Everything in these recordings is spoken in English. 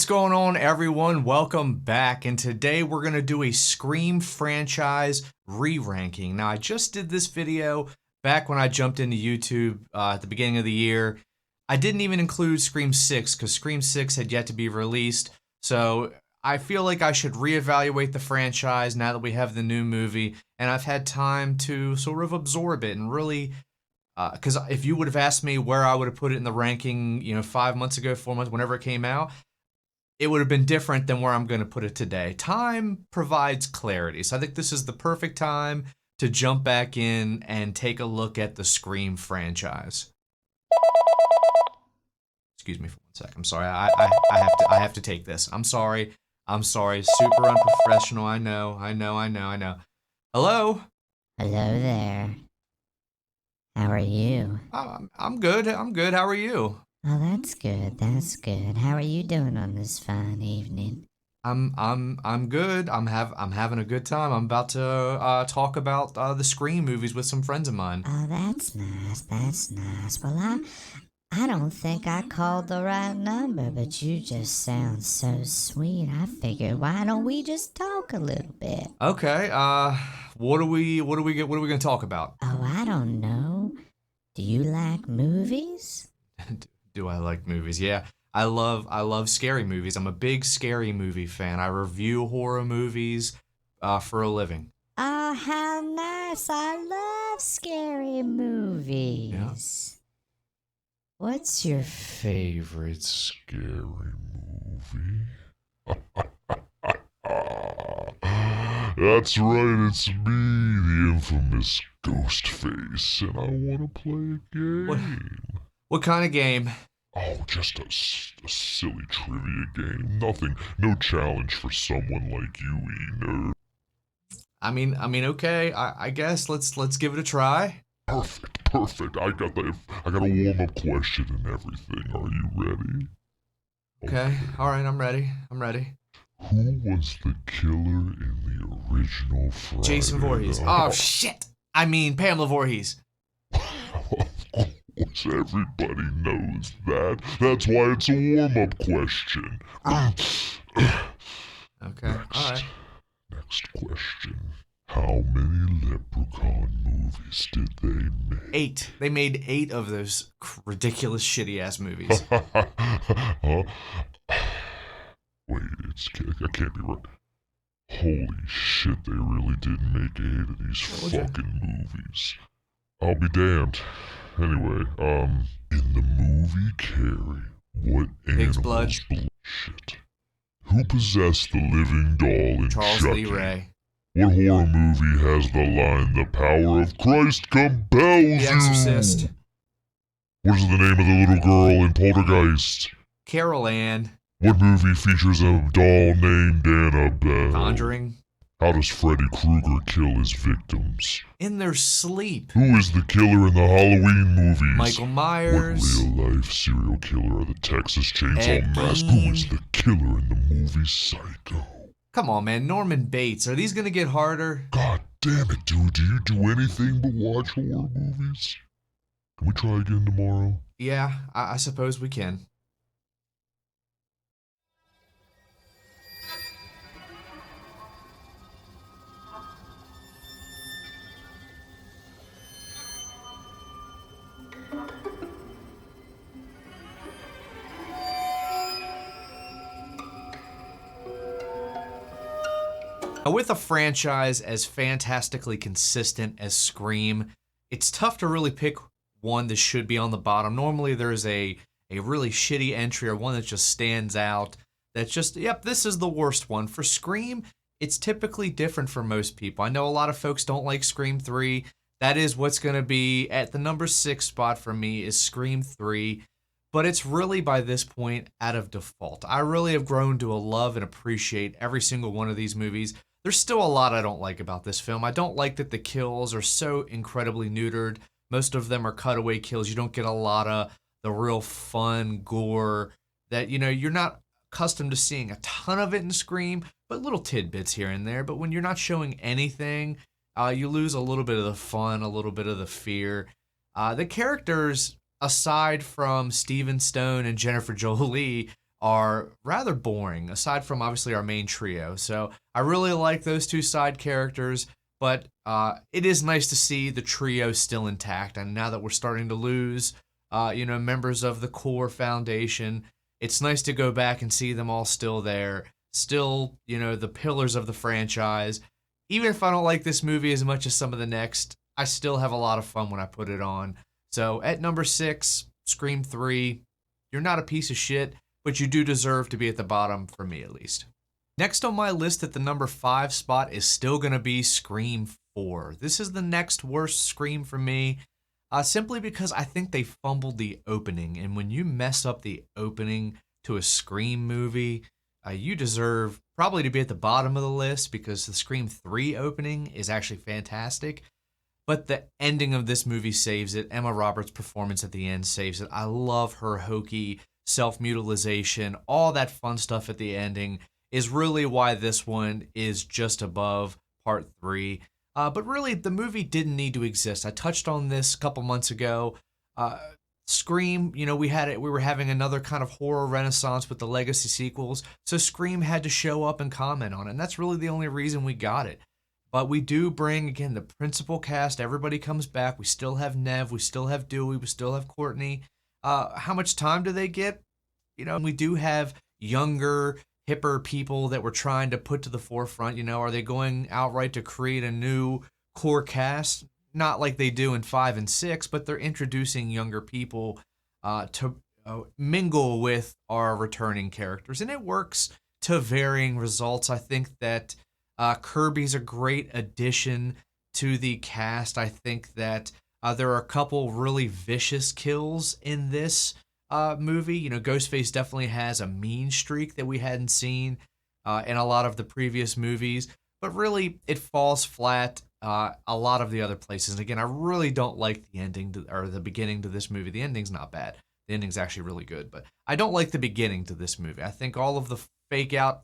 going on, everyone? Welcome back, and today we're going to do a Scream franchise re-ranking. Now, I just did this video back when I jumped into YouTube at the beginning of the year. I didn't even include Scream 6 because Scream 6 had yet to be released, so I feel like I should reevaluate the franchise now that we have the new movie, and I've had time to sort of absorb it and really... Because if you would have asked me where I would have put it in the ranking, 5 months ago, 4 months, whenever it came out, it would have been different than where I'm going to put it today. Time provides clarity, so I think this is the perfect time to jump back in and take a look at the Scream franchise. Excuse me for 1 sec. I'm sorry. I have to take this. I'm sorry. Super unprofessional. I know. Hello. Hello there. How are you? I'm good. How are you? Oh, that's good. How are you doing on this fine evening? I'm good. I'm having a good time. I'm about to talk about the Scream movies with some friends of mine. Oh, that's nice. Well, I don't think I called the right number, but you just sound so sweet. I figured, why don't we just talk a little bit? Okay. What are we gonna talk about? Oh, I don't know. Do you like movies? Do I like movies? Yeah. I love scary movies. I'm a big scary movie fan. I review horror movies for a living. Oh, how nice. I love scary movies. Yeah. What's your favorite Scary movie? That's right, it's me, the infamous Ghostface, and I want to play a game. What kind of game? Oh, just a silly trivia game. Nothing, no challenge for someone like you, E-nerd. I mean, okay. I guess let's give it a try. Perfect. I got a warm-up question and everything. Are you ready? Okay. All right, I'm ready. Who was the killer in the original Friday? Jason Voorhees. Oh shit! I mean Pamela Voorhees. Of course, everybody knows that. That's why it's a warm-up question. Okay. All right. Next question. How many Leprechaun movies did they make? 8. They made 8 of those ridiculous shitty-ass movies. Huh? Wait, I can't be right. Holy shit, they really did make 8 of these fucking movies. I'll be damned. Anyway, in the movie Carrie, what Pig's animal's blood. Shit. Who possessed the living doll in Charles Chucky? Lee Ray. What horror movie has the line, "The power of Christ compels you"? The Exorcist. What is the name of the little girl in Poltergeist? Carol Ann. What movie features a doll named Annabelle? Conjuring. How does Freddy Krueger kill his victims? In their sleep. Who is the killer in the Halloween movies? Michael Myers. What real-life serial killer are the Texas Chainsaw Ed Massacre? Gein. Who is the killer in the movie Psycho? Come on, man. Norman Bates. Are these gonna get harder? God damn it, dude. Do you do anything but watch horror movies? Can we try again tomorrow? Yeah, I suppose we can. With a franchise as fantastically consistent as Scream, it's tough to really pick one that should be on the bottom. Normally there's a really shitty entry or one that just stands out. That's just, yep, this is the worst one. For Scream, it's typically different for most people. I know a lot of folks don't like Scream 3. That is what's going to be at the number 6 spot for me is Scream 3. But it's really by this point out of default. I really have grown to love and appreciate every single one of these movies. There's still a lot I don't like about this film. I don't like that the kills are so incredibly neutered. Most of them are cutaway kills. You don't get a lot of the real fun gore that, you're not accustomed to seeing a ton of it in Scream, but little tidbits here and there. But when you're not showing anything, you lose a little bit of the fun, a little bit of the fear. The characters, aside from Steven Stone and Jennifer Jolie, are rather boring, aside from obviously our main trio. So I really like those two side characters, but it is nice to see the trio still intact. And now that we're starting to lose, members of the core foundation, it's nice to go back and see them all still there, still, the pillars of the franchise. Even if I don't like this movie as much as some of the next, I still have a lot of fun when I put it on. So at number 6, Scream 3, you're not a piece of shit, but you do deserve to be at the bottom, for me at least. Next on my list at the number 5 spot is still going to be Scream 4. This is the next worst Scream for me, simply because I think they fumbled the opening. And when you mess up the opening to a Scream movie, you deserve probably to be at the bottom of the list, because the Scream 3 opening is actually fantastic. But the ending of this movie saves it. Emma Roberts' performance at the end saves it. I love her hokey self-mutilization. All that fun stuff at the ending is really why this one is just above part 3. But really, the movie didn't need to exist. I touched on this a couple months ago. Scream, we were having another kind of horror renaissance with the legacy sequels, so Scream had to show up and comment on it, and that's really the only reason we got it. But we do bring, again, the principal cast. Everybody comes back. We still have Nev. We still have Dewey. We still have Courtney. How much time do they get? We do have younger, hipper people that we're trying to put to the forefront. Are they going outright to create a new core cast? Not like they do in 5 and 6, but they're introducing younger people to mingle with our returning characters. And it works to varying results. I think that Kirby's a great addition to the cast. I think that there are a couple really vicious kills in this movie. Ghostface definitely has a mean streak that we hadn't seen in a lot of the previous movies, but really it falls flat a lot of the other places. And again, I really don't like the ending or the beginning to this movie. The ending's not bad. The ending's actually really good, but I don't like the beginning to this movie. I think all of the fake out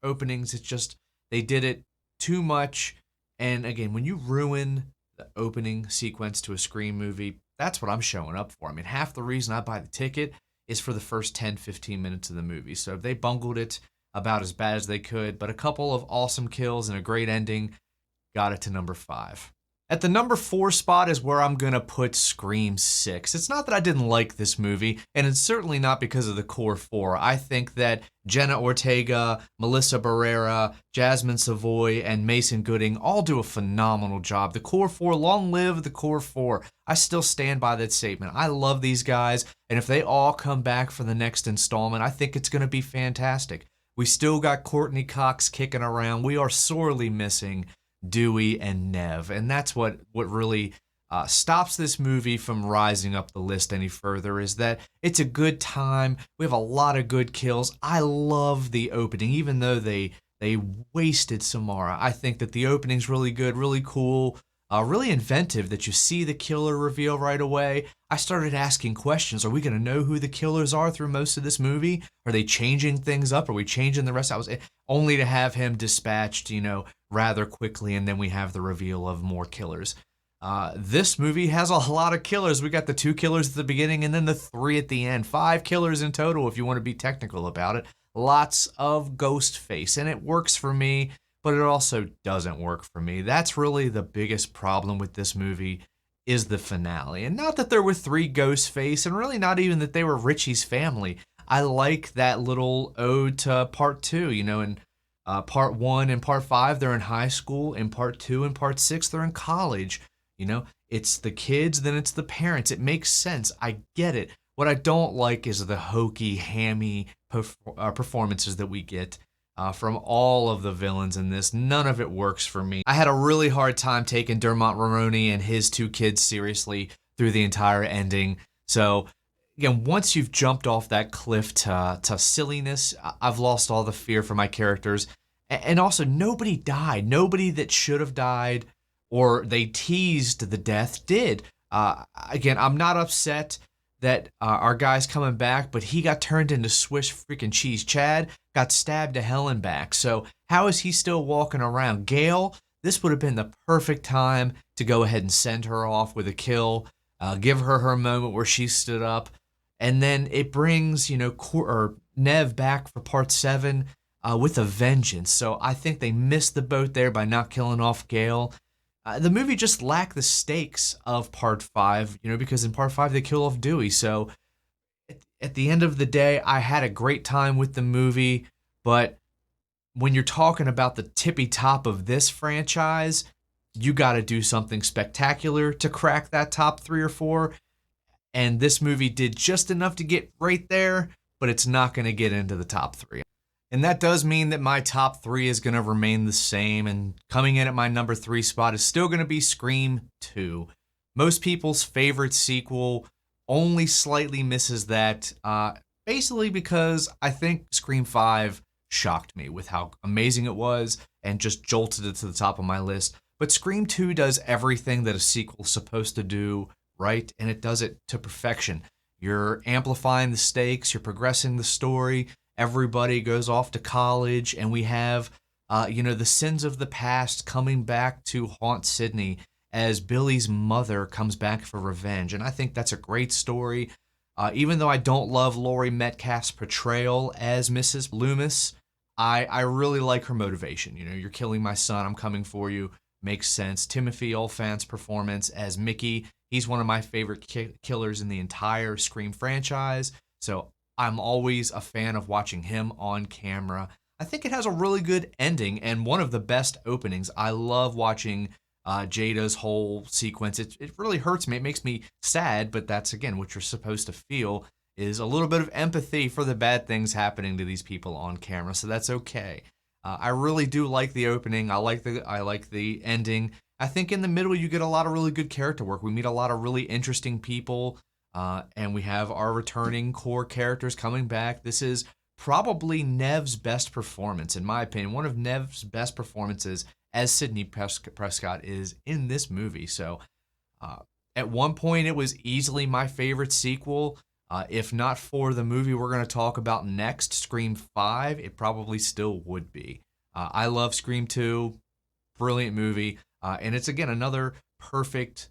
openings, it's just, they did it too much. And again, when you ruin the opening sequence to a Scream movie, that's what I'm showing up for. I mean, half the reason I buy the ticket is for the first 10, 15 minutes of the movie. So they bungled it about as bad as they could, but a couple of awesome kills and a great ending got it to number 5. At the number 4 spot is where I'm going to put Scream 6. It's not that I didn't like this movie, and it's certainly not because of the core 4. I think that Jenna Ortega, Melissa Barrera, Jasmine Savoy, and Mason Gooding all do a phenomenal job. The core 4, long live the core 4. I still stand by that statement. I love these guys, and if they all come back for the next installment, I think it's going to be fantastic. We still got Courtney Cox kicking around. We are sorely missing Dewey and Nev, and that's what really stops this movie from rising up the list any further, is that it's a good time. We have a lot of good kills. I love the opening, even though they wasted Samara. I think that the opening's really good, really cool, really inventive, that you see the killer reveal right away. I started asking questions. Are we going to know who the killers are through most of this movie? Are they changing things up? Are we changing the rest? Only to have him dispatched, rather quickly, and then we have the reveal of more killers. This movie has a lot of killers. We got the 2 killers at the beginning and then the 3 at the end. 5 killers in total, if you want to be technical about it. Lots of Ghostface, and it works for me, but it also doesn't work for me. That's really the biggest problem with this movie, is the finale. And not that there were 3 Ghostface, and really not even that they were Richie's family. I like that little ode to part 2, in part 1 and part 5, they're in high school. In part 2 and part 6, they're in college. It's the kids, then it's the parents. It makes sense. I get it. What I don't like is the hokey, hammy performances that we get from all of the villains in this. None of it works for me. I had a really hard time taking Dermot Mulroney and his 2 kids seriously through the entire ending. So, again, once you've jumped off that cliff to silliness, I've lost all the fear for my characters. And also, nobody died. Nobody that should have died or they teased the death did. Again, I'm not upset that our guy's coming back, but he got turned into Swiss freaking cheese. Chad got stabbed to hell and back. So how is he still walking around? Gail, this would have been the perfect time to go ahead and send her off with a kill, give her her moment where she stood up. And then it brings, Nev back for part 7 with a vengeance. So I think they missed the boat there by not killing off Gale. The movie just lacked the stakes of part 5, because in part 5 they kill off Dewey. So at the end of the day, I had a great time with the movie, but when you're talking about the tippy top of this franchise, you got to do something spectacular to crack that top 3 or 4. And this movie did just enough to get right there, but it's not going to get into the top 3. And that does mean that my top 3 is going to remain the same. And coming in at my number 3 spot is still going to be Scream 2. Most people's favorite sequel, only slightly misses that, basically because I think Scream 5 shocked me with how amazing it was and just jolted it to the top of my list. But Scream 2 does everything that a sequel's supposed to do right, and it does it to perfection. You're amplifying the stakes, you're progressing the story, everybody goes off to college, and we have, the sins of the past coming back to haunt Sydney as Billy's mother comes back for revenge. And I think that's a great story. Even though I don't love Laurie Metcalf's portrayal as Mrs. Loomis, I really like her motivation. You're killing my son, I'm coming for you. Makes sense. Timothy Olyphant's performance as Mickey, he's one of my favorite killers in the entire Scream franchise. So I'm always a fan of watching him on camera. I think it has a really good ending and one of the best openings. I love watching Jada's whole sequence. It really hurts me. It makes me sad, but that's, again, what you're supposed to feel, is a little bit of empathy for the bad things happening to these people on camera, so that's okay. I really do like the opening. I like the ending. I think in the middle you get a lot of really good character work. We meet a lot of really interesting people, and we have our returning core characters coming back. This is probably Nev's best performance, in my opinion. One of Nev's best performances as Sidney Prescott is in this movie. So at one point it was easily my favorite sequel. If not for the movie we're going to talk about next, Scream 5, it probably still would be. I love Scream 2, brilliant movie, and it's, again, another perfect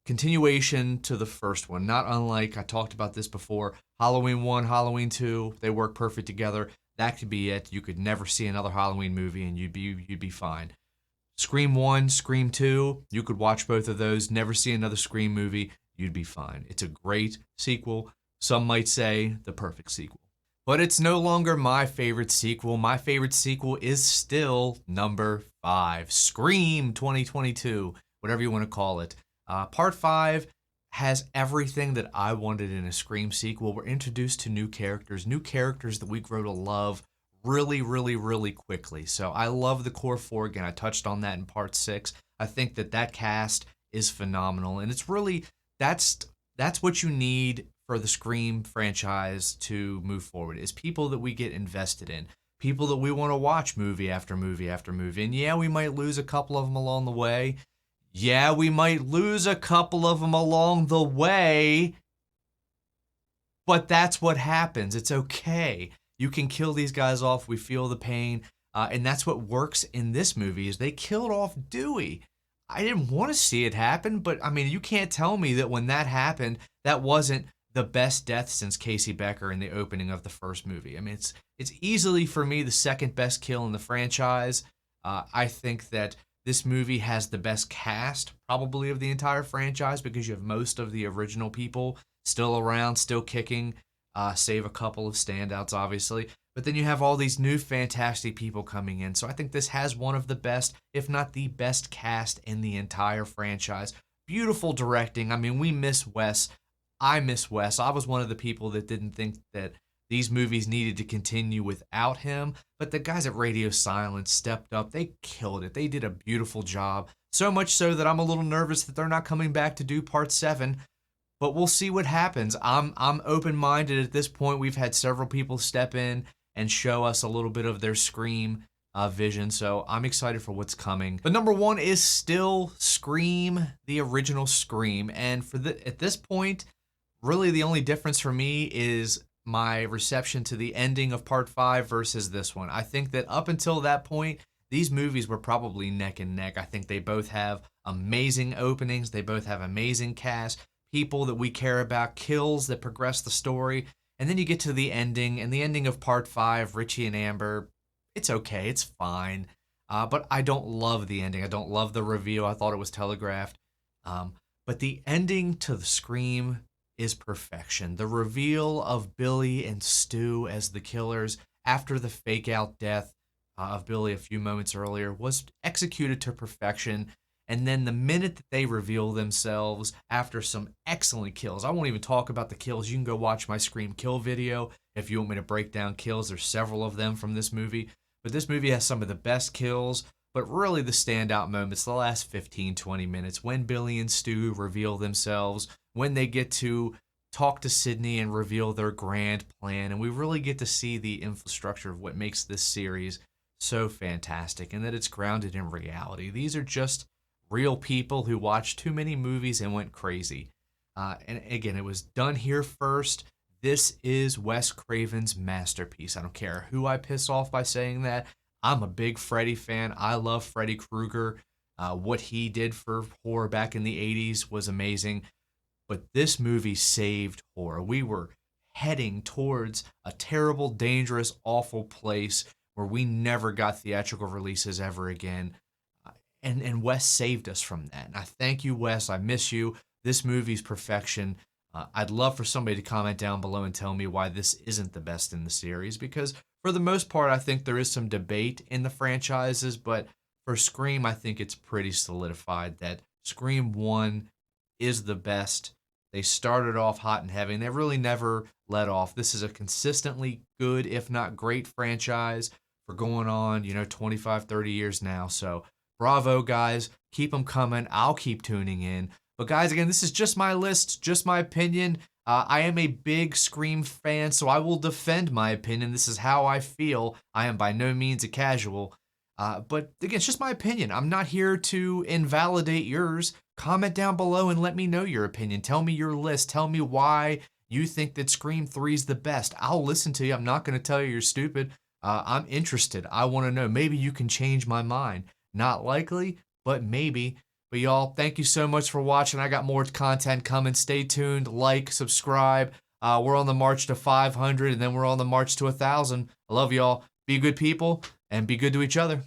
continuation to the first one. Not unlike, I talked about this before, Halloween 1, Halloween 2, they work perfect together. That could be it. You could never see another Halloween movie and you'd be fine. Scream 1, Scream 2, you could watch both of those, never see another Scream movie, you'd be fine. It's a great sequel. Some might say the perfect sequel. But it's no longer my favorite sequel. My favorite sequel is still number 5, Scream 2022, whatever you want to call it. Part 5 has everything that I wanted in a Scream sequel. We're introduced to new characters that we grow to love really, really, really quickly. So I love the core 4. Again, I touched on that in part 6. I think that cast is phenomenal. And it's really, that's what you need for the Scream franchise to move forward, is people that we get invested in, people that we want to watch movie after movie after movie. And yeah, we might lose a couple of them along the way. But that's what happens. It's okay. You can kill these guys off. We feel the pain. And that's what works in this movie, is they killed off Dewey. I didn't want to see it happen, but I mean, you can't tell me that when that happened, that wasn't the best death since Casey Becker in the opening of the first movie. I mean, it's easily, for me, the second best kill in the franchise. I think that this movie has the best cast, probably, of the entire franchise, because you have most of the original people still around, still kicking, save a couple of standouts, obviously. But then you have all these new fantastic people coming in. So I think this has one of the best, if not the best, cast in the entire franchise. Beautiful directing. I mean, we miss Wes. I miss Wes. I was one of the people that didn't think that these movies needed to continue without him. But the guys at Radio Silence stepped up. They killed it. They did a beautiful job. So much so that I'm a little nervous that they're not coming back to do part 7. But we'll see what happens. I'm open-minded at this point. We've had several people step in and show us a little bit of their Scream vision, so I'm excited for what's coming. But number 1 is still Scream, the original Scream, and at this point, really the only difference for me is my reception to the ending of Part 5 versus this one. I think that up until that point, these movies were probably neck and neck. I think they both have amazing openings, they both have amazing cast, people that we care about, kills that progress the story. And then you get to the ending, and the ending of part 5, Richie and Amber, it's okay, it's fine. But I don't love the ending. I don't love the reveal. I thought it was telegraphed. But the ending to the Scream is perfection. The reveal of Billy and Stu as the killers after the fake out death of Billy a few moments earlier was executed to perfection. And then the minute that they reveal themselves after some excellent kills, I won't even talk about the kills. You can go watch my Scream kill video if you want me to break down kills. There's several of them from this movie. But this movie has some of the best kills, but really the standout moments, the last 15, 20 minutes, when Billy and Stu reveal themselves, when they get to talk to Sidney and reveal their grand plan, and we really get to see the infrastructure of what makes this series so fantastic, and that it's grounded in reality. These are just real people who watched too many movies and went crazy. And again, it was done here first. This is Wes Craven's masterpiece. I don't care who I piss off by saying that. I'm a big Freddy fan. I love Freddy Krueger. What he did for horror back in the 80s was amazing. But this movie saved horror. We were heading towards a terrible, dangerous, awful place where we never got theatrical releases ever again. And Wes saved us from that. And I thank you, Wes. I miss you. This movie's perfection. I'd love for somebody to comment down below and tell me why this isn't the best in the series, because for the most part, I think there is some debate in the franchises, but for Scream, I think it's pretty solidified that Scream 1 is the best. They started off hot and heavy, and they really never let off. This is a consistently good, if not great, franchise for going on, 25, 30 years now. So bravo, guys. Keep them coming. I'll keep tuning in. But guys, again, this is just my list, just my opinion. I am a big Scream fan, so I will defend my opinion. This is how I feel. I am by no means a casual. But again, it's just my opinion. I'm not here to invalidate yours. Comment down below and let me know your opinion. Tell me your list. Tell me why you think that Scream 3 is the best. I'll listen to you. I'm not going to tell you you're stupid. I'm interested. I want to know. Maybe you can change my mind. Not likely, but maybe. But y'all, thank you so much for watching. I got more content coming. Stay tuned, like, subscribe. We're on the march to 500, and then we're on the march to 1,000. I love y'all. Be good people, and be good to each other.